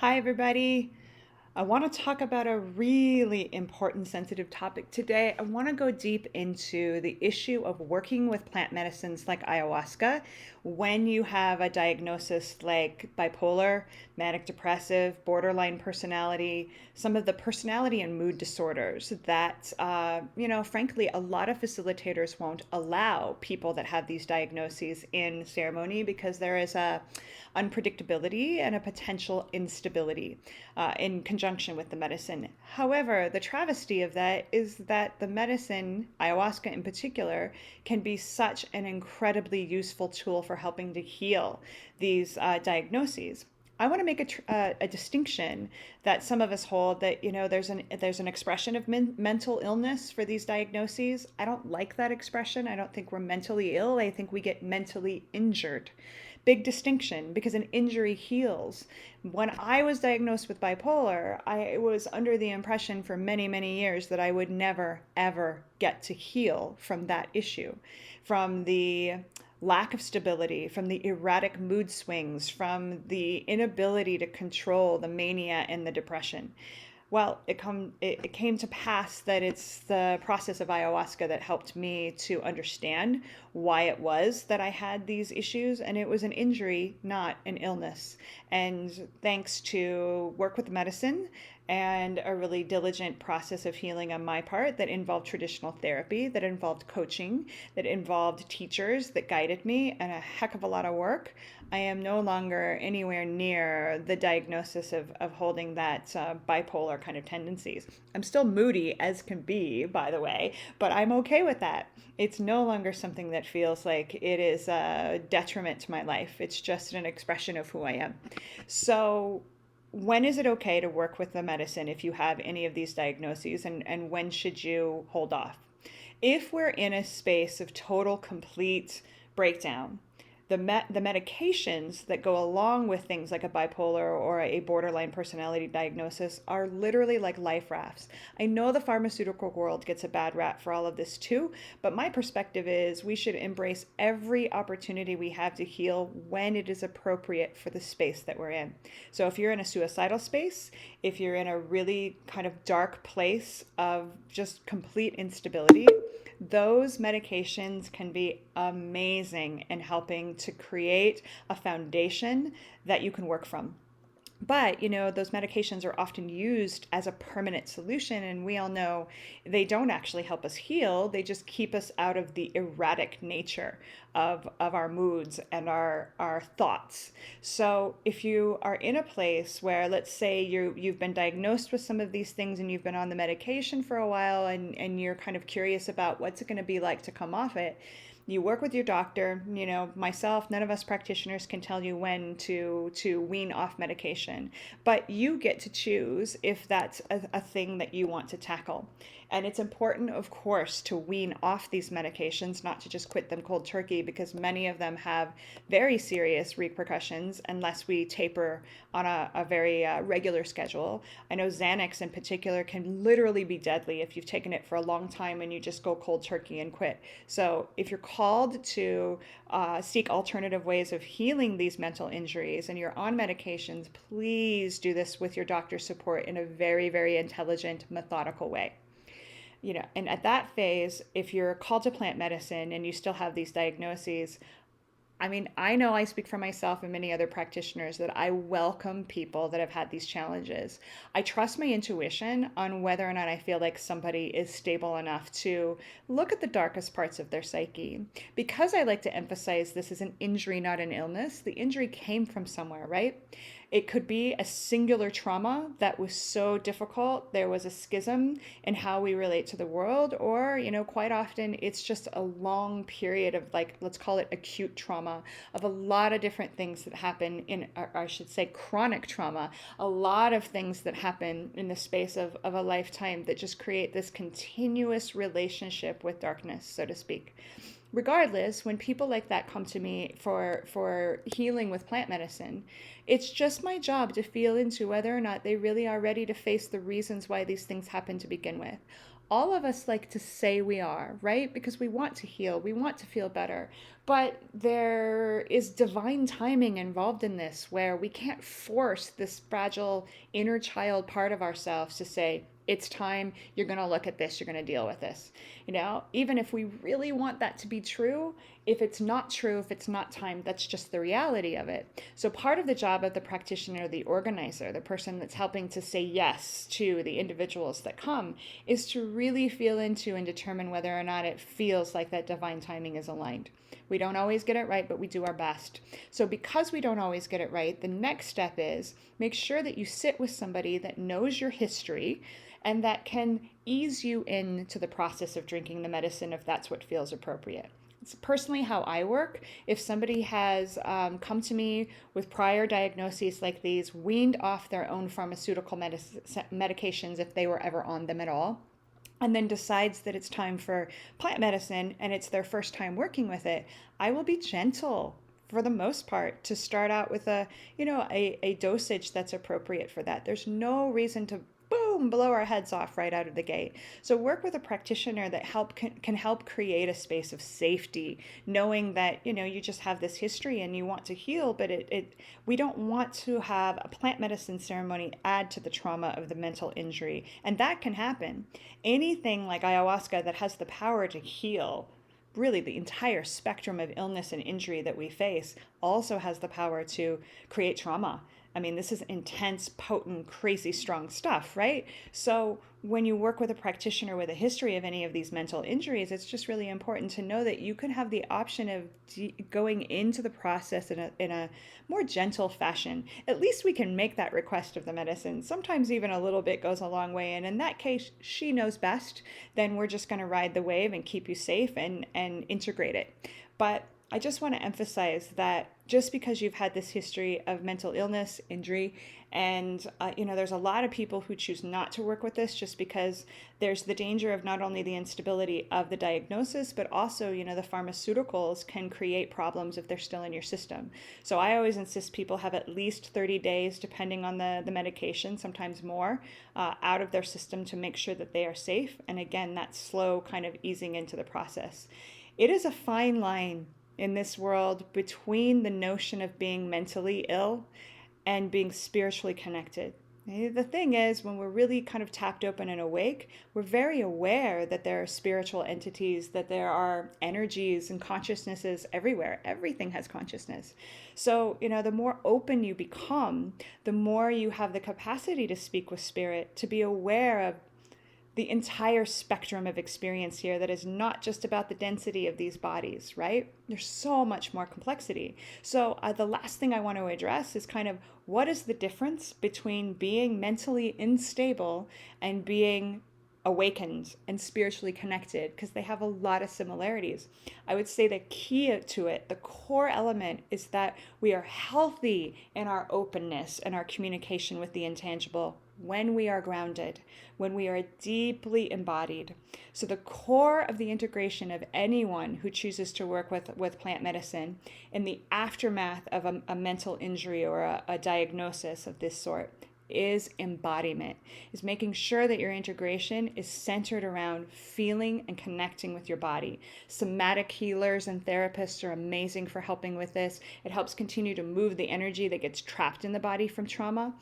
Hi, everybody. I want to talk about a really important, sensitive topic today. I want to go deep into the issue of working with plant medicines like ayahuasca when you have a diagnosis like bipolar, manic depressive, borderline personality, some of the personality and mood disorders that, frankly, a lot of facilitators won't allow people that have these diagnoses in ceremony because there is a unpredictability and a potential instability in conjunction with the medicine. However, the travesty of that is that the medicine, ayahuasca in particular, can be such an incredibly useful tool for helping to heal these diagnoses. I want to make a distinction that some of us hold that there's an expression of mental illness for these diagnoses. I don't like that expression. I don't think we're mentally ill. I think we get mentally injured. Big distinction because an injury heals. When I was diagnosed with bipolar, I was under the impression for many, many years that I would never, ever get to heal from that issue, from the lack of stability, from the erratic mood swings, from the inability to control the mania and the depression. Well, it came to pass that it's the process of ayahuasca that helped me to understand why it was that I had these issues, and it was an injury, not an illness. And thanks to work with medicine and a really diligent process of healing on my part that involved traditional therapy, that involved coaching, that involved teachers that guided me, and a heck of a lot of work, I am no longer anywhere near the diagnosis of holding that bipolar kind of tendencies. I'm still moody as can be, by the way, but I'm okay with that. It's no longer something that feels like it is a detriment to my life. It's just an expression of who I am. So, when is it okay to work with the medicine if you have any of these diagnoses, and when should you hold off? If we're in a space of total, complete breakdown, the medications that go along with things like a bipolar or a borderline personality diagnosis are literally like life rafts. I know the pharmaceutical world gets a bad rap for all of this too, but my perspective is we should embrace every opportunity we have to heal when it is appropriate for the space that we're in. So if you're in a suicidal space, if you're in a really kind of dark place of just complete instability, those medications can be amazing in helping to create a foundation that you can work from. But, those medications are often used as a permanent solution, and we all know they don't actually help us heal. They just keep us out of the erratic nature of our moods and our thoughts. So if you are in a place where, let's say, you've been diagnosed with some of these things and you've been on the medication for a while, and you're kind of curious about what's it going to be like to come off it, you work with your doctor. Myself, none of us practitioners can tell you when to wean off medication, but you get to choose if that's a thing that you want to tackle. And it's important, of course, to wean off these medications, not to just quit them cold turkey, because many of them have very serious repercussions unless we taper on a very regular schedule. I know Xanax in particular can literally be deadly if you've taken it for a long time and you just go cold turkey and quit. So if you're called to seek alternative ways of healing these mental injuries and you're on medications, please do this with your doctor's support in a very, very intelligent, methodical way. And at that phase, if you're called to plant medicine and you still have these diagnoses, I mean, I know I speak for myself and many other practitioners that I welcome people that have had these challenges. I trust my intuition on whether or not I feel like somebody is stable enough to look at the darkest parts of their psyche. Because I like to emphasize this is an injury, not an illness, the injury came from somewhere, right? It could be a singular trauma that was so difficult, there was a schism in how we relate to the world, or, quite often it's just a long period of, like, let's call it acute trauma, of a lot of different things that happen or I should say chronic trauma, a lot of things that happen in the space of a lifetime that just create this continuous relationship with darkness, so to speak. Regardless, when people like that come to me for healing with plant medicine, it's just my job to feel into whether or not they really are ready to face the reasons why these things happen to begin with. all of us like to say we are, right? Because we want to heal, we want to feel better. But there is divine timing involved in this where we can't force this fragile inner child part of ourselves to say, it's time, you're going to look at this, you're going to deal with this. Even if we really want that to be true, if it's not true, if it's not time, that's just the reality of it. So part of the job of the practitioner, the organizer, the person that's helping to say yes to the individuals that come, is to really feel into and determine whether or not it feels like that divine timing is aligned. We don't always get it right, but we do our best. So because we don't always get it right, the next step is make sure that you sit with somebody that knows your history and that can ease you into the process of drinking the medicine if that's what feels appropriate. It's personally how I work. If somebody has come to me with prior diagnoses like these, weaned off their own pharmaceutical medications if they were ever on them at all, and then decides that it's time for plant medicine and it's their first time working with it, I will be gentle for the most part to start out with a dosage that's appropriate for that. There's no reason to boom, blow our heads off right out of the gate. So work with a practitioner that can help create a space of safety, knowing that you just have this history and you want to heal, but we don't want to have a plant medicine ceremony add to the trauma of the mental injury, and that can happen. Anything like ayahuasca that has the power to heal really the entire spectrum of illness and injury that we face also has the power to create trauma. I mean, this is intense, potent, crazy strong stuff, right? So when you work with a practitioner with a history of any of these mental injuries, it's just really important to know that you can have the option of going into the process in a more gentle fashion. At least we can make that request of the medicine. Sometimes even a little bit goes a long way. And in that case, she knows best. Then we're just going to ride the wave and keep you safe and integrate it. But I just want to emphasize that just because you've had this history of mental illness, injury, and there's a lot of people who choose not to work with this just because there's the danger of not only the instability of the diagnosis, but also, the pharmaceuticals can create problems if they're still in your system. So I always insist people have at least 30 days, depending on the medication, sometimes more, out of their system to make sure that they are safe. And again, that slow kind of easing into the process. It is a fine line in this world between the notion of being mentally ill and being spiritually connected. The thing is, when we're really kind of tapped open and awake, we're very aware that there are spiritual entities, that there are energies and consciousnesses everywhere. Everything has consciousness. So, the more open you become, the more you have the capacity to speak with spirit, to be aware of the entire spectrum of experience here that is not just about the density of these bodies, right? There's so much more complexity. So the last thing I want to address is kind of what is the difference between being mentally unstable and being awakened and spiritually connected, because they have a lot of similarities. I would say the key to it, the core element, is that we are healthy in our openness and our communication with the intangible when we are grounded, when we are deeply embodied. So the core of the integration of anyone who chooses to work with plant medicine in the aftermath of a mental injury or a diagnosis of this sort is embodiment, is making sure that your integration is centered around feeling and connecting with your body. Somatic healers and therapists are amazing for helping with this. It helps continue to move the energy that gets trapped in the body from trauma.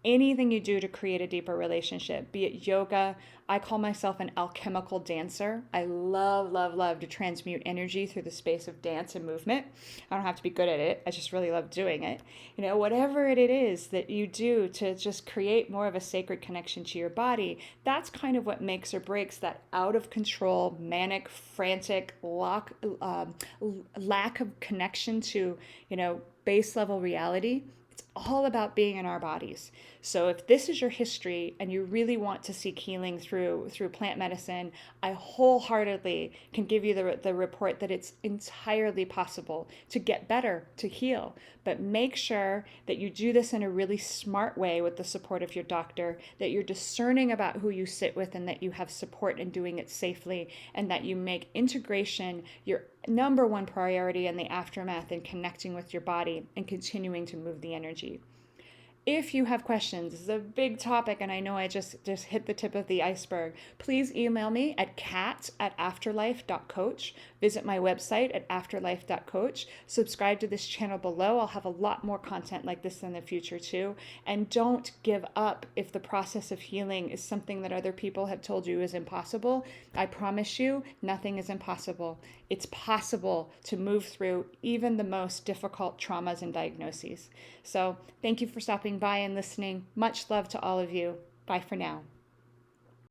Anything you do to create a deeper relationship, be it yoga. I call myself an alchemical dancer. I love, love, love to transmute energy through the space of dance and movement. I don't have to be good at it. I just really love doing it. Whatever it is that you do to just create more of a sacred connection to your body, that's kind of what makes or breaks that out of control, manic, frantic, lack of connection to, base level reality. It's all about being in our bodies. So if this is your history and you really want to seek healing through plant medicine, I wholeheartedly can give you the report that it's entirely possible to get better, to heal. But make sure that you do this in a really smart way with the support of your doctor, that you're discerning about who you sit with and that you have support in doing it safely, and that you make integration your number one priority in the aftermath and connecting with your body and continuing to move the energy. If you have questions, this is a big topic, and I know I just hit the tip of the iceberg. Please email me at kat@afterlife.coach. Visit my website at afterlife.coach. Subscribe to this channel below. I'll have a lot more content like this in the future too. And don't give up if the process of healing is something that other people have told you is impossible. I promise you, nothing is impossible. It's possible to move through even the most difficult traumas and diagnoses. So thank you for stopping by and listening. Much love to all of you. Bye for now.